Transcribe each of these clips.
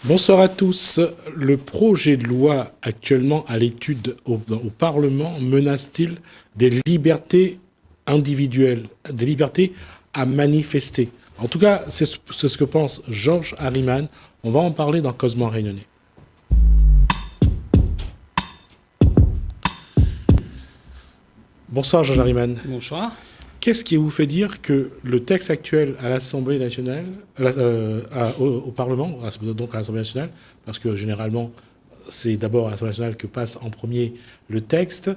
Bonsoir à tous. Le projet de loi actuellement à l'étude au Parlement menace-t-il des libertés individuelles, des libertés à manifester? En tout cas, c'est ce que pense Georges Harriman. On va en parler dans Causement Réunionnais. Bonsoir Georges Harriman. Bonsoir. Qu'est-ce qui vous fait dire que le texte actuel à l'Assemblée nationale, au Parlement, donc à l'Assemblée nationale, parce que généralement c'est d'abord à l'Assemblée nationale que passe en premier le texte,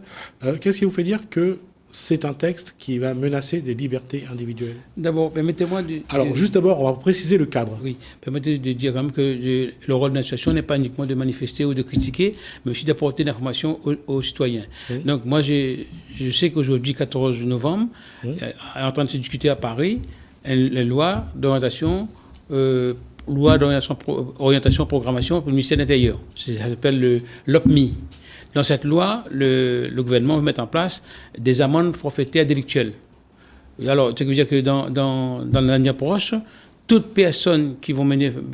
qu'est-ce qui vous fait dire que c'est un texte qui va menacer des libertés individuelles? D'abord, permettez-moi de... Alors, juste d'abord, on va préciser le cadre. Oui, permettez de dire quand même que le rôle de l'association n'est pas uniquement de manifester ou de critiquer, mais aussi d'apporter l'information aux citoyens. Oui. Donc, moi, je sais qu'aujourd'hui, 14 novembre, est en train de se discuter à Paris la loi d'orientation, programmation pour le ministère de l'Intérieur. Ça s'appelle l'OPMI. Dans cette loi, le gouvernement va mettre en place des amendes forfaitaires délictuelles. Alors, ce qui veut dire que dans l'avenir proche, toute personne qui va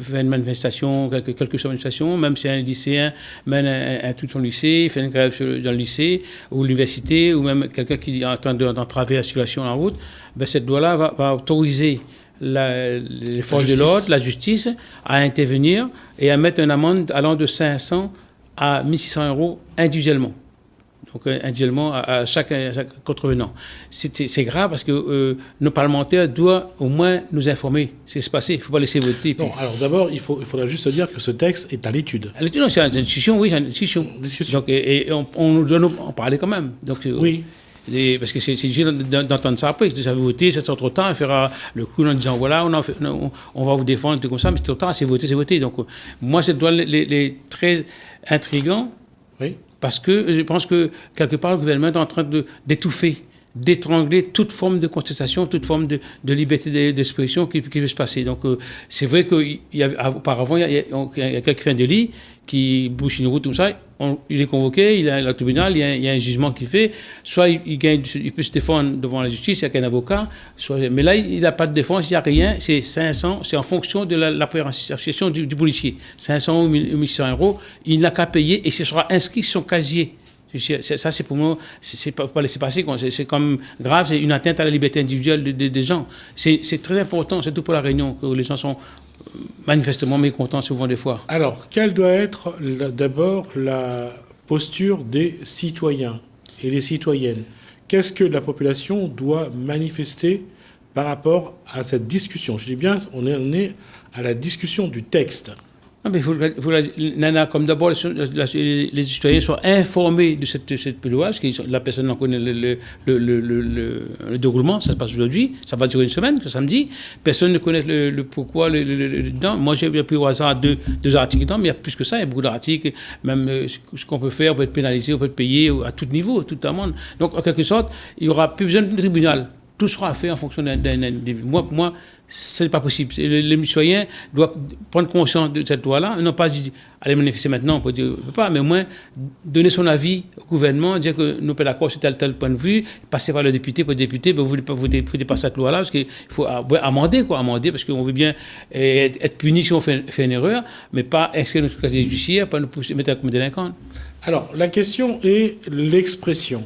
faire une manifestation, quelque chose manifestation, même si un lycéen mène un tout son lycée, fait une grève dans le lycée ou l'université, ou même quelqu'un qui est en train d'entraver la circulation en route, ben cette loi-là va autoriser les forces de l'ordre, la justice, à intervenir et à mettre une amende allant de 500 à 1 600 euros individuellement. Donc, individuellement à chaque contrevenant. C'est grave parce que nos parlementaires doivent au moins nous informer ce qui se passe. Il ne faut pas laisser voter. Non, alors d'abord, il faudra juste dire que ce texte est à l'étude. À l'étude, c'est une discussion, oui, c'est une discussion. Donc, et on nous doit en parler quand même. Donc, oui. Parce que c'est difficile d'entendre ça après. Si ça veut voter, c'est trop tard, on fera le coup en disant voilà, on va vous défendre, tout comme ça, mais c'est trop tard, c'est voter. Donc, moi, cette loi les très intrigant. Oui. Parce que je pense que, quelque part, le gouvernement est en train d'étouffer, d'étrangler toute forme de contestation, toute forme de liberté d'expression qui peut se passer. Donc, c'est vrai qu'auparavant, il y a quelqu'un qui fait un délit, qui bouche une route, tout ça, il est convoqué, il est au tribunal, il y a un jugement qu'il fait, soit il peut se défendre devant la justice, il n'y a qu'un avocat, mais là, il n'a pas de défense, il n'y a rien, c'est 500, c'est en fonction de l'appréciation du policier. 500 ou 1600 euros, il n'a qu'à payer et ce sera inscrit sur son casier. Ça, c'est pour moi, c'est pas laisser passer. C'est comme grave, c'est une atteinte à la liberté individuelle des gens. C'est très important, surtout pour la Réunion, que les gens sont manifestement mécontents souvent des fois. Alors, quelle doit être d'abord la posture des citoyens et des citoyennes? Qu'est-ce que la population doit manifester par rapport à cette discussion? Je dis bien, on est à la discussion du texte. Non, mais Nana, comme d'abord, les citoyens soient informés de cette loi, parce que la personne en connaît le déroulement, ça se passe aujourd'hui, ça va durer une semaine, ce samedi. Personne ne connaît le pourquoi, dedans. Moi, j'ai pris au hasard deux articles dedans, mais il y a plus que ça, il y a beaucoup d'articles, même ce qu'on peut faire, on peut être pénalisé, on peut être payé à tout niveau, tout le monde. Donc, en quelque sorte, il n'y aura plus besoin de tribunal. Tout sera fait en fonction d'un individu. Pour moi, ce n'est pas possible. Les citoyens doivent prendre conscience de cette loi-là. Non pas dire, allez manifester maintenant, on peut dire, on peut pas, mais au moins donner son avis au gouvernement, dire que nous sommes d'accord sur tel point de vue, passer par le député, pour le député, vous ne voulez pas voter pas cette loi-là, parce qu'il faut amender, parce qu'on veut bien être puni si on fait une erreur, mais pas inscrire notre casier judiciaire, pas nous mettre comme délinquants. Alors, la question est l'expression.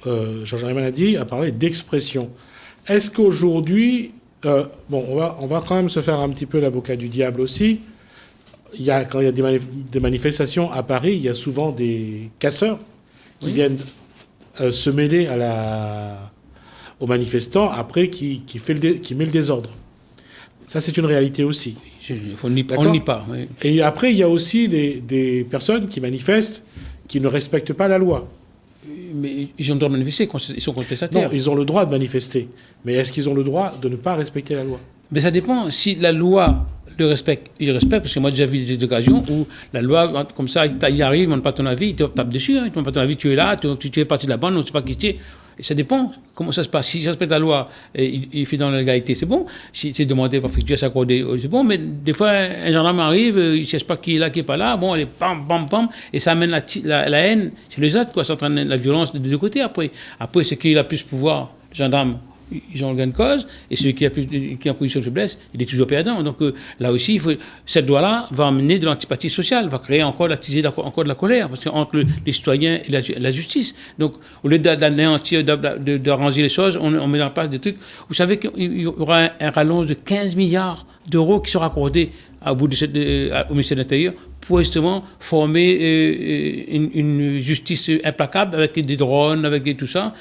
Georges Harriman a parlé d'expression. Est-ce qu'aujourd'hui, on va quand même se faire un petit peu l'avocat du diable aussi. Quand il y a des manifestations à Paris, il y a souvent des casseurs qui viennent se mêler aux manifestants après qui met le désordre. Ça, c'est une réalité aussi. On n'y pas. Oui. Et après, il y a aussi des personnes qui manifestent qui ne respectent pas la loi. Mais ils ont le droit de manifester, ils sont contestataires. Non, ils ont le droit de manifester. Mais est-ce qu'ils ont le droit de ne pas respecter la loi? Mais ça dépend. Si la loi le respecte, il respecte. Parce que moi, j'ai déjà vu des occasions où la loi, comme ça, il arrive, il ne demande pas ton avis, il te tape dessus. Il ne demande pas ton avis, tu es là, tu es parti de la bande, on ne sait pas qui tu es. Et ça dépend comment ça se passe. Si je respecte la loi, il fait dans la légalité, c'est bon. Si c'est demandé par effectuer, s'accorder, c'est bon. Mais des fois, un gendarme arrive, il ne cherche pas qui est là, qui n'est pas là. Bon, elle est pam, pam, pam. Et ça amène la haine chez les autres, quoi. Ça entraîne la violence de deux côtés après. Après, c'est qui a plus pouvoir, le gendarme ils ont le gain de cause, et celui qui est en position de faiblesse, il est toujours perdant. Donc là aussi, cette loi-là va amener de l'antipathie sociale, va créer attiser encore de la colère, parce qu'entre les citoyens et la justice. Donc, au lieu d'anéantir, d'arranger les choses, on met en place des trucs. Vous savez qu'il y aura un rallonge de 15 milliards d'euros qui sera accordé au ministère de l'Intérieur pour justement former une justice implacable avec des drones, avec tout ça,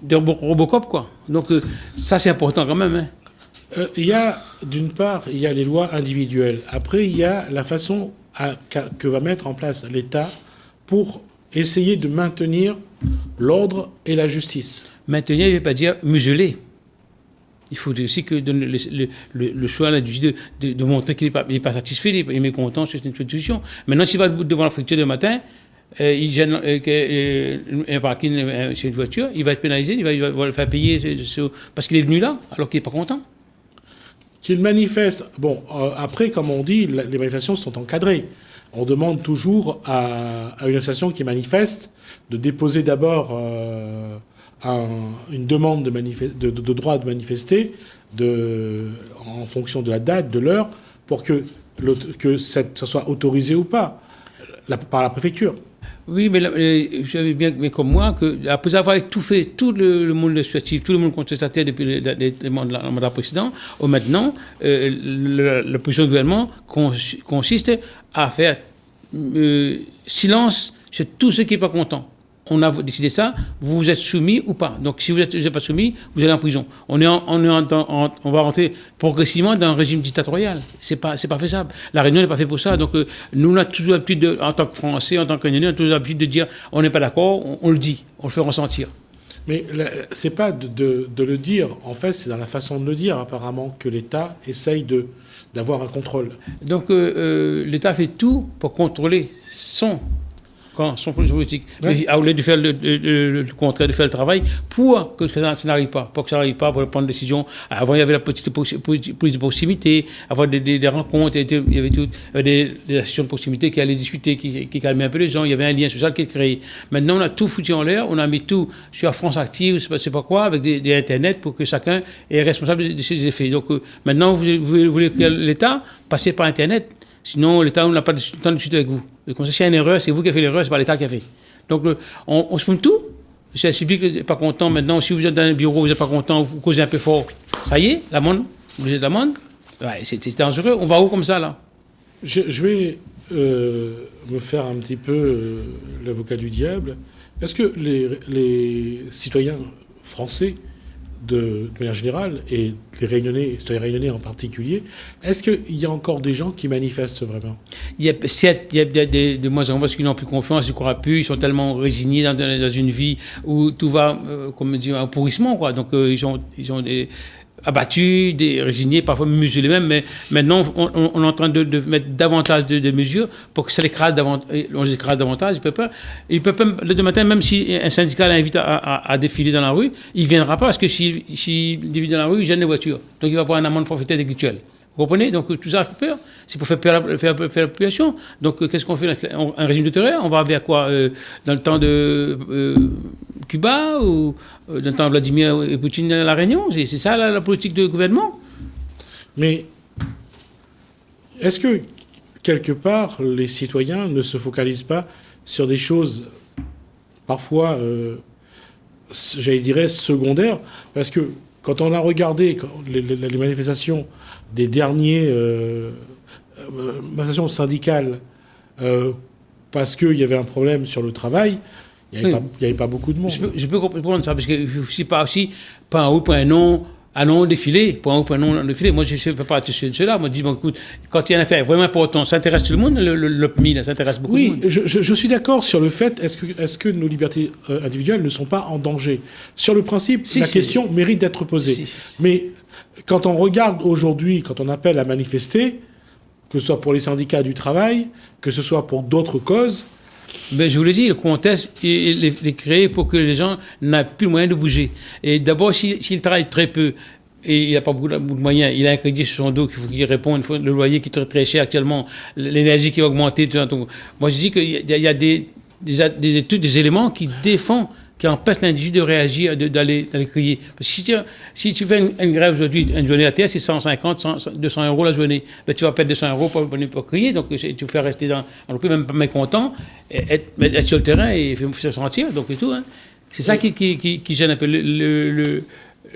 des Robocop, quoi. Donc ça, c'est important quand même. Hein. D'une part, il y a les lois individuelles. Après, il y a la façon que va mettre en place l'État pour essayer de maintenir l'ordre et la justice. Maintenir, il ne veut pas dire museler. Il faut aussi que donne le choix à l'individu de montrer qu'il n'est pas satisfait, il est mécontent sur cette institution. Maintenant, s'il va devant la préfecture le matin, il gêne un parking sur une voiture, il va être pénalisé, il va le faire payer parce qu'il est venu là, alors qu'il n'est pas content. Qu'il manifeste. Bon, après, comme on dit, les manifestations sont encadrées. On demande toujours à une association qui manifeste de déposer d'abord une demande de droit de manifester en fonction de la date, de l'heure, pour que ça soit autorisé ou pas par la préfecture. Oui, mais vous savez bien, mais comme moi, après avoir tout fait, tout le monde associatif, tout le monde contestataire depuis le mandat précédent, maintenant, la position du gouvernement consiste à faire silence sur tout ce qui n'est pas content. On a décidé ça, vous vous êtes soumis ou pas. Donc, si vous n'êtes pas soumis, vous allez en prison. On va rentrer progressivement dans un régime dictatorial. C'est pas faisable. La Réunion n'est pas faite pour ça. Donc, nous, on a toujours l'habitude, en tant que Français, en tant que Réunionnais, on a toujours l'habitude de dire on n'est pas d'accord, on le dit, on le fait ressentir. Mais c'est pas de le dire. En fait, c'est dans la façon de le dire, apparemment, que l'État essaye d'avoir un contrôle. Donc, l'État fait tout pour contrôler son politique. Ouais. Mais au lieu de faire le contraire, de faire le travail pour que ça n'arrive pas. Pour que ça n'arrive pas, pour prendre des décisions. Avant, il y avait la petite police de proximité, avoir des rencontres, il y avait des associations de proximité qui allaient discuter, qui calmaient un peu les gens. Il y avait un lien social qui est créé. Maintenant, on a tout foutu en l'air, on a mis tout sur France Active, je ne sais pas quoi, avec des Internet pour que chacun est responsable de ses effets. Donc, maintenant, vous voulez que l'État passe par Internet. Sinon, l'État n'a pas de temps de discuter avec vous. Comme ça, s'il y a une erreur, c'est vous qui avez fait l'erreur, c'est pas l'État qui a fait. Donc, on se met tout. C'est celui qui n'est pas content maintenant. Si vous êtes dans un bureau, vous n'êtes pas content, vous causez un peu fort. Ça y est, l'amende, vous êtes l'amende. Ouais, c'est dangereux. On va où comme ça, là? Je vais me faire un petit peu l'avocat du diable. Est-ce que les citoyens français, de manière générale, et les Réunionnais, les citoyens réunionnais en particulier, est-ce qu'il y a encore des gens qui manifestent vraiment? Il y a de moins en moins parce qu'ils n'ont plus confiance, ils ne croient plus, ils sont tellement résignés dans une vie où tout va, comme dire, un pourrissement, quoi. Donc ils ont des abattus, des résignés, parfois muselés même, mais maintenant on est en train de mettre davantage de mesures pour que ça les écrase davantage. Il peut pas, le matin, même si un syndicat l'invite à défiler dans la rue, il ne viendra pas parce que s'il défile dans la rue, il gêne les voitures. Donc il va avoir une amende forfaitaire délictuelle. Vous comprenez? Donc tout ça fait peur. C'est pour faire peur à la population. Donc qu'est-ce qu'on fait? Un régime de terreur? On va vers quoi? Dans le temps de Cuba ou dans le temps de Vladimir et Poutine à La Réunion? C'est ça la politique de gouvernement? Mais est-ce que quelque part les citoyens ne se focalisent pas sur des choses parfois, j'allais dire, secondaires? Parce que quand on a regardé les manifestations des derniers manifestations syndicales parce qu'il y avait un problème sur le travail, il n'y avait pas beaucoup de monde. Je peux comprendre ça, parce que c'est pas aussi, pas un haut, pas un non, un non défilé, pas un haut, pas un non défilé. Moi, je ne peux pas être sur cela. Moi, je dis, bon, écoute, quand il y a une affaire vraiment importante, ça intéresse tout le monde, le PMI, ça intéresse beaucoup de monde. Oui, je suis d'accord sur le fait, est-ce que nos libertés individuelles ne sont pas en danger? Sur le principe, la question mérite d'être posée. Mais quand on regarde aujourd'hui, quand on appelle à manifester, que ce soit pour les syndicats du travail, que ce soit pour d'autres causes... Ben, je vous l'ai dit, le contexte est créé pour que les gens n'aient plus le moyen de bouger. Et d'abord, s'il travaille très peu, et il n'a pas beaucoup de moyens, il a un crédit sur son dos qu'il faut qu'il réponde, le loyer qui est très, très cher actuellement, l'énergie qui va augmenter. Moi, je dis qu'il y a des études, des éléments qui défendent qui empêche l'individu de réagir, d'aller crier. Parce que si tu fais une grève aujourd'hui, une journée à terre, c'est 150, 200 euros la journée. Ben, tu vas perdre 200 euros pour crier, donc tu fais rester on peut même pas mécontent, être sur le terrain et se sentir, donc et tout. Hein. C'est ça qui gêne un peu.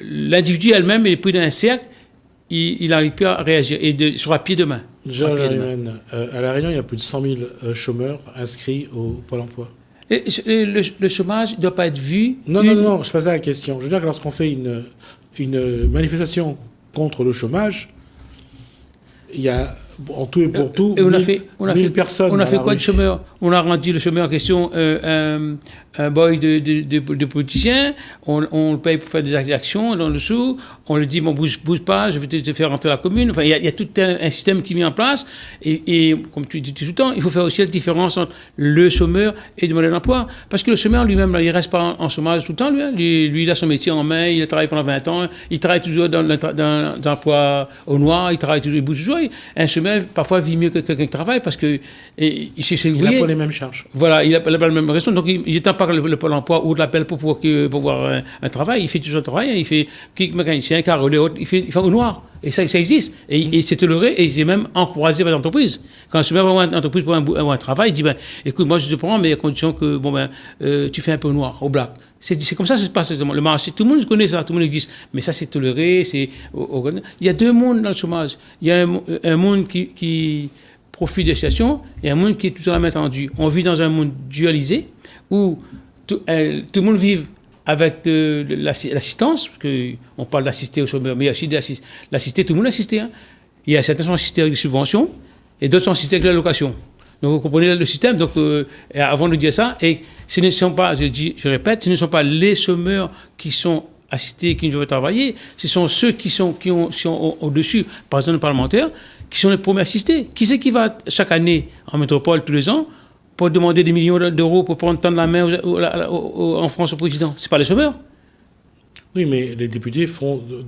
L'individu elle-même est pris d'un cercle, il n'arrive plus à réagir, et sur un pied de main. Georges Harriman, à La Réunion, il y a plus de 100 000 chômeurs inscrits au Pôle emploi. Et le chômage ne doit pas être vu... Non, je passe à la question. Je veux dire que lorsqu'on fait une manifestation contre le chômage, il y a en tout et pour tout 1000 personnes. On a fait quoi de chômeurs? On a rendu le chômeur en question un boy de politicien, on le paye pour faire des actions dans le sous, on lui dit bon bouge pas, je vais te faire rentrer à la commune. Enfin il y a tout un système qui est mis en place et comme tu dis tout le temps, il faut faire aussi la différence entre le chômeur et le demandeur d'emploi, parce que le chômeur lui-même là, il reste pas en chômage tout le temps lui il a son métier en main, il a travaillé pendant 20 ans, il travaille toujours dans l'emploi au noir, il travaille toujours, il bouge toujours. Un chômeur parfois vit mieux que quelqu'un qui travaille parce que il n'a pas les mêmes charges. Voilà, il n'a pas la même raison, donc il est par le Pôle emploi ou de l'appel pour voir un travail, il fait toujours un travail, il fait mécanicien, carrelé, il fait au noir. Et ça existe. Et c'est toléré et c'est même encouragé par l'entreprise. Quand un chômeur va à une entreprise pour un travail, il dit écoute, moi je te prends, mais à condition que tu fais un peu au noir, au black. C'est comme ça que ça se passe. Le marché, tout le monde connaît ça, tout le monde existe. Mais ça, c'est toléré. Il y a deux mondes dans le chômage. Il y a un monde qui profite des situations et un monde qui est toujours à main tendue. On vit dans un monde dualisé où tout le monde vit avec l'assistance, parce qu'on parle d'assister aux chômeurs, mais il y a aussi l'assister, tout le monde assisté. Hein. Il y a certains qui sont assistés avec des subventions et d'autres sont assistés avec la location. Donc vous comprenez le système. Donc avant de dire ça, et ce ne sont pas, je répète, ce ne sont pas les chômeurs qui sont assistés, qui ne veulent travailler, ce sont ceux qui sont au-dessus, par exemple les parlementaires, qui sont les premiers assistés. Qui c'est qui va chaque année en métropole tous les ans pour demander des millions d'euros pour prendre tendre la main en France au président? C'est pas les chômeurs. Oui, mais les députés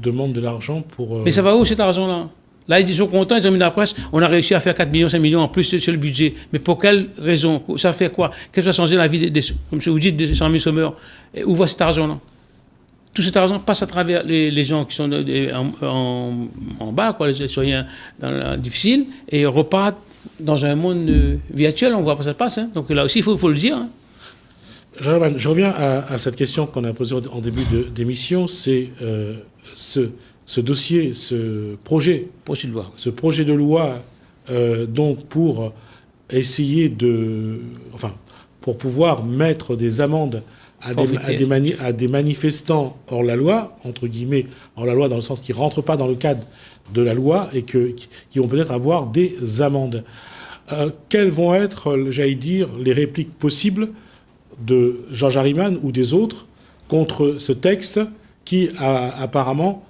demandent de l'argent pour... Mais ça va où cet argent-là? Là, ils sont contents, ils ont mis dans la presse, on a réussi à faire 4 millions, 5 millions en plus sur le budget. Mais pour quelle raison? Ça fait quoi? Qu'est-ce qui va changer la vie comme je vous dis, des 100 000 chômeurs? Et où va cet argent-là? Tout cet argent passe à travers les gens qui sont en bas, quoi, les citoyens difficiles, et repartent dans un monde virtuel, on voit pas ça passe. Hein. Donc là aussi, il faut le dire. Hein. Je reviens à cette question qu'on a posée en début d'émission, c'est ce dossier, ce projet de loi, donc pour essayer pour pouvoir mettre des amendes à des manifestants hors la loi, entre guillemets, hors la loi dans le sens qu'ils ne rentrent pas dans le cadre de la loi et qui vont peut-être avoir des amendes. Quelles vont être, j'allais dire, les répliques possibles de Georges Harriman ou des autres contre ce texte qui apparemment,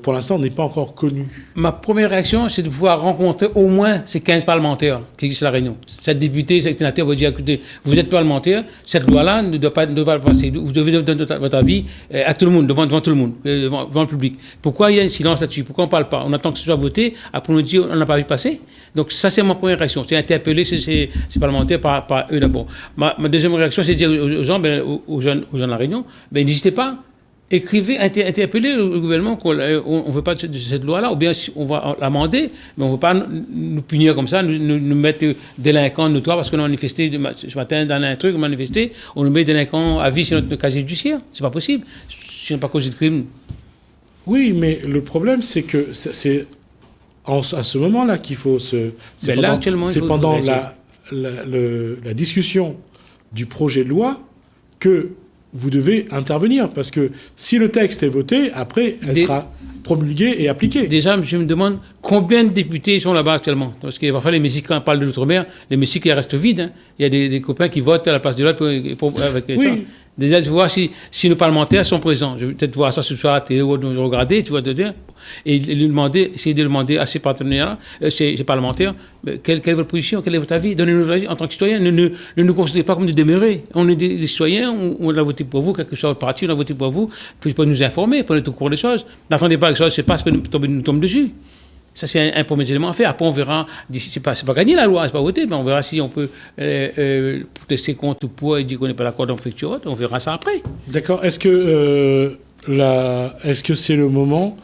pour l'instant, n'est pas encore connu? Ma première réaction, c'est de pouvoir rencontrer au moins ces 15 parlementaires qui existent à La Réunion. Cette députée, cette sénateur va dire, écoutez, vous êtes parlementaire, cette loi-là ne doit pas passer. Vous devez donner votre avis à tout le monde, devant tout le monde, devant le public. Pourquoi il y a un silence là-dessus? Pourquoi on ne parle pas? On attend que ce soit voté, après on nous dit on n'a pas vu passer. Donc ça, c'est ma première réaction. C'est interpeller ces parlementaires par eux d'abord. Ma deuxième réaction, c'est de dire aux gens, aux jeunes de La Réunion, n'hésitez pas. Écrivez, interpellez le gouvernement qu'on ne veut pas de cette loi-là, ou bien on va l'amender, mais on ne veut pas nous punir comme ça, nous mettre délinquants notoires parce qu'on a manifesté ce matin dans un truc, on nous met délinquants à vie sur notre casier judiciaire. C'est pas possible. Ce n'est pas causé de crime. Oui, mais le problème, c'est que c'est à ce moment-là qu'il faut c'est pendant la discussion du projet de loi que vous devez intervenir, parce que si le texte est voté, après, elle sera promulguée et appliquée. Déjà, je me demande combien de députés sont là-bas actuellement. Parce que parfois, l'hémicycle, quand on parle de l'outre-mer, l'hémicycle reste vide. Hein. Il y a des copains qui votent à la place de l'autre avec ça. Déjà, de voir si nos parlementaires sont présents. Je vais peut-être voir ça ce soir à la télé ou nous regarder, tu vois, et essayer de demander à ces partenaires, ces parlementaires, quelle est votre position, quel est votre avis? Donnez-nous votre avis en tant que citoyens. Ne nous considérez pas comme des demeurés. On est des citoyens, on a voté pour vous, quel que soit votre parti, on a voté pour vous, pour nous informer, pour être au courant des choses. N'attendez pas que ça se passe, nous tombe dessus. Ça, c'est un premier élément à faire. Après, on verra, c'est pas gagné la loi, c'est pas voté, mais on verra si on peut protester contre ou pour et dire qu'on n'est pas d'accord dans Fructuote. On verra ça après. D'accord. Est-ce que c'est le moment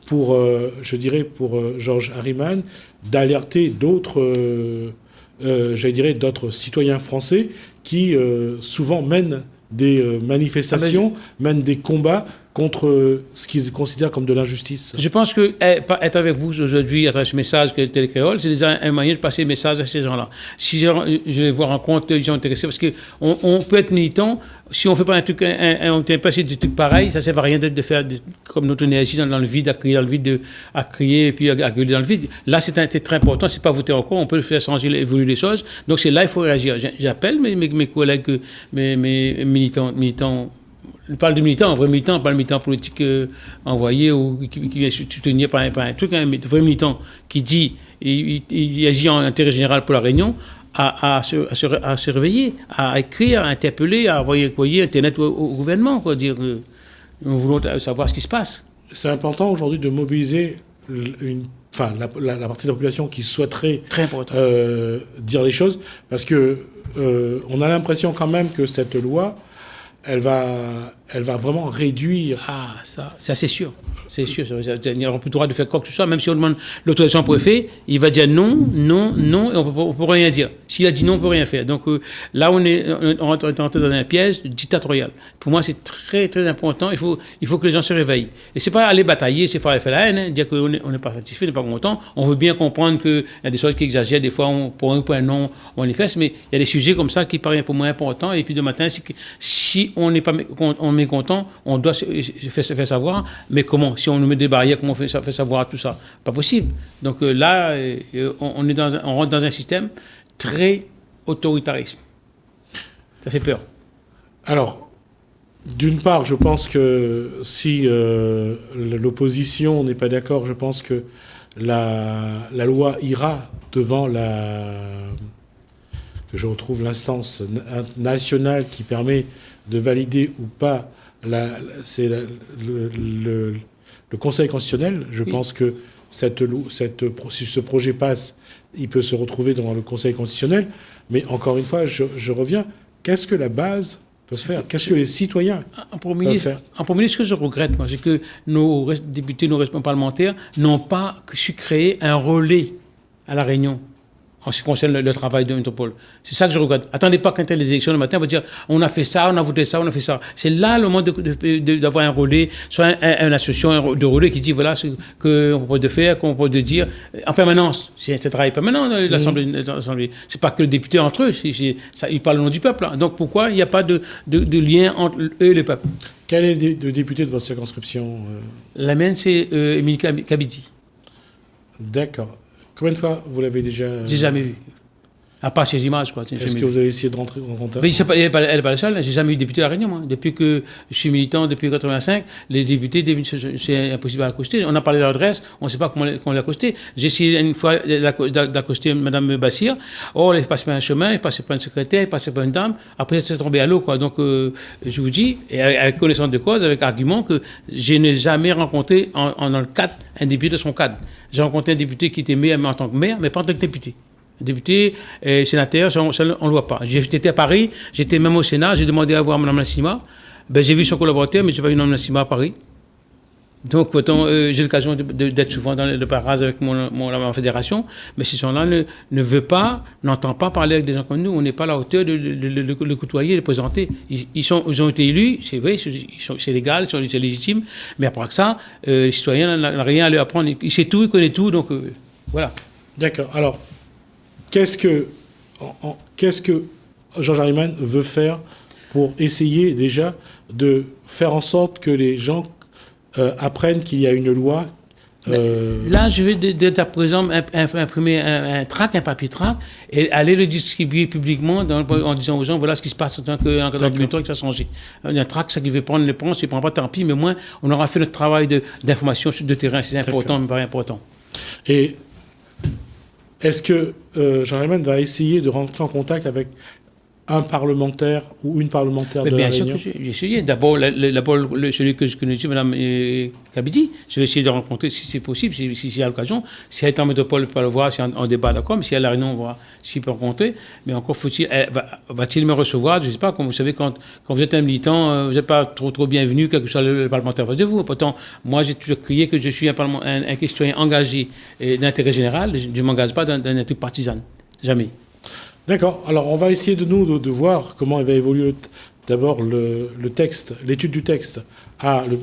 pour, je dirais, pour Georges Harriman, d'alerter d'autres, d'autres citoyens français qui souvent mènent des manifestations, mènent des combats contre ce qu'ils considèrent comme de l'injustice? Je pense que être avec vous aujourd'hui à travers ce message que Télécréole, c'est déjà un moyen de passer le message à ces gens-là. Si je vais voir en compte les gens intéressés, parce qu'on peut être militant, si on ne fait pas un truc, on ne pas des trucs pareils, ça ne sert à rien de faire comme notre énergie dans le vide, à crier dans le vide, à crier et puis à gueuler dans le vide. Là, c'est très important, c'est pas voter encore, on peut le faire changer, évoluer les choses. Donc c'est là il faut réagir. J'appelle mes collègues, mes militants. Je parle de militants, un vrai militant, pas le militant politique envoyé ou qui vient soutenir par un truc, un vrai militant qui dit, il agit en intérêt général pour la Réunion, à se réveiller, à écrire, à interpeller, à envoyer Internet au gouvernement, quoi, dire nous voulons savoir ce qui se passe. C'est important aujourd'hui de mobiliser la partie de la population qui souhaiterait dire les choses, parce que on a l'impression quand même que cette loi, elle va vraiment réduire. Ah, ça c'est sûr. C'est sûr. Il n'y aura plus le droit de faire quoi que ce soit. Même si on demande l'autorisation au préfet, il va dire non, et on ne peut rien dire. S'il a dit non, on ne peut rien faire. Donc là, on est entré dans un piège dictatorial. Pour moi, c'est très, très important. Il faut que les gens se réveillent. Et ce n'est pas aller batailler, c'est faire la haine, dire qu'on n'est pas satisfait, on n'est pas content. On veut bien comprendre qu'il y a des choses qui exagèrent. Des fois, pour un ou pour un non, on manifeste. Mais il y a des sujets comme ça qui paraissent pour moi importants. Et puis, de matin, si on n'est pas mécontent, on doit se faire savoir. Mais comment? Si on nous met des barrières, comment on fait savoir tout ça? Pas possible. Donc là, on rentre dans un système très autoritarisme. Ça fait peur. Alors, d'une part, je pense que si l'opposition n'est pas d'accord, je pense que la loi ira devant que je retrouve l'instance nationale qui permet de valider ou pas c'est le Conseil constitutionnel. Je pense que si ce projet passe, il peut se retrouver devant le Conseil constitutionnel. Mais encore une fois, je reviens. Qu'est-ce que la base peut faire? Qu'est-ce que les citoyens peuvent faire? En premier lieu, ce que je regrette, moi, c'est que nos députés, nos responsables parlementaires n'ont pas su créer un relais à La Réunion en ce qui concerne le travail de métropole. C'est ça que je regrette. Attendez pas quand il y a les élections le matin, on va dire on a fait ça, on a voté ça, on a fait ça. C'est là le moment d'avoir un relais, soit une association de relais qui dit voilà ce qu'on propose de faire, qu'on propose de dire en permanence. C'est un travail permanent dans l'Assemblée. C'est pas que le député entre eux, ils parlent au nom du peuple. Hein. Donc pourquoi il n'y a pas de lien entre eux et le peuple? Quel est le député de votre circonscription? La mienne, c'est Émilie Kabidi. D'accord. Combien de fois vous l'avez déjà... J'ai jamais vu. À part ces images, quoi. Est-ce que vous avez essayé de rentrer en contact? Mais elle n'est pas la seule. J'ai jamais eu de député à La Réunion, moi. Depuis que je suis militant, depuis 1985, les députés, c'est impossible à accoster. On a parlé de l'adresse, on ne sait pas comment l'accoster. J'ai essayé une fois d'accoster Mme Bassir. Oh, elle passe par un chemin, elle passe par une secrétaire, elle passe par une dame. Après, c'est tombé à l'eau, quoi. Donc, je vous dis, et avec connaissance de cause, avec argument, que je n'ai jamais rencontré dans le cadre un député de son cadre. J'ai rencontré un député qui était maire en tant que maire, mais pas en tant que député. Député et sénateur, on ne le voit pas. J'étais à Paris, j'étais même au Sénat, j'ai demandé à voir Mme Nassima. J'ai vu son collaborateur, mais je n'ai pas vu Mme Nassima à Paris. Donc, j'ai l'occasion d'être souvent dans le parage avec ma fédération, mais ces gens-là ne veulent pas, n'entend pas parler avec des gens comme nous. On n'est pas à la hauteur de le côtoyer, de le présenter. Ils ont été élus, c'est vrai, c'est légal, c'est légitime, mais après ça, les citoyens n'ont rien à leur apprendre. Il sait tout, il connaît tout, donc voilà. D'accord. Alors, qu'est-ce que Georges Harriman veut faire pour essayer déjà de faire en sorte que les gens apprennent qu'il y a une loi? Là, je vais, par exemple, imprimer un tract, un papier tract, et aller le distribuer publiquement en disant aux gens, voilà ce qui se passe en tant que du métro qui va changer. Un tract, ça qui veut prendre, il ne prend pas, tant pis, mais moins, on aura fait notre travail d'information sur le terrain, c'est important, mais pas important. Et est-ce que Jean Harriman va essayer de rentrer en contact avec un parlementaire ou une parlementaire Mais de bien la sûr Réunion? que j'ai essayé. D'abord, celui que je connais, Mme Kabidi, je vais essayer de rencontrer si c'est possible, si y a l'occasion. Si elle est en métropole, on peut le voir, si on débat, d'accord, mais si elle a la Réunion, on va voir s'il peut rencontrer. Mais encore faut-il, va-t-il me recevoir? Je ne sais pas, comme vous savez, quand vous êtes un militant, vous n'êtes pas trop bienvenu, quel que soit le parlementaire face de vous. Pourtant, moi, j'ai toujours crié que je suis un citoyen engagé d'intérêt général. Je ne m'engage pas dans un truc partisan. Jamais. D'accord. Alors, on va essayer de voir comment il va évoluer d'abord le texte, l'étude du texte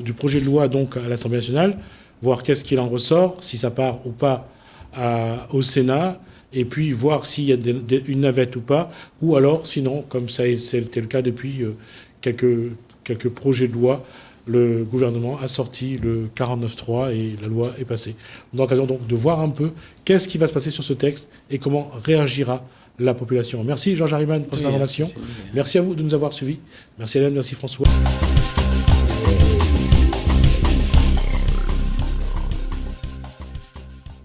du projet de loi donc à l'Assemblée nationale, voir qu'est-ce qu'il en ressort, si ça part ou pas au Sénat, et puis voir s'il y a une navette ou pas, ou alors, sinon, comme c'était le cas depuis quelques projets de loi, le gouvernement a sorti le 49.3 et la loi est passée. On a l'occasion donc de voir un peu qu'est-ce qui va se passer sur ce texte et comment réagira la population. Merci Georges Hariman pour cette information. Merci à vous de nous avoir suivis. Merci Hélène, merci François.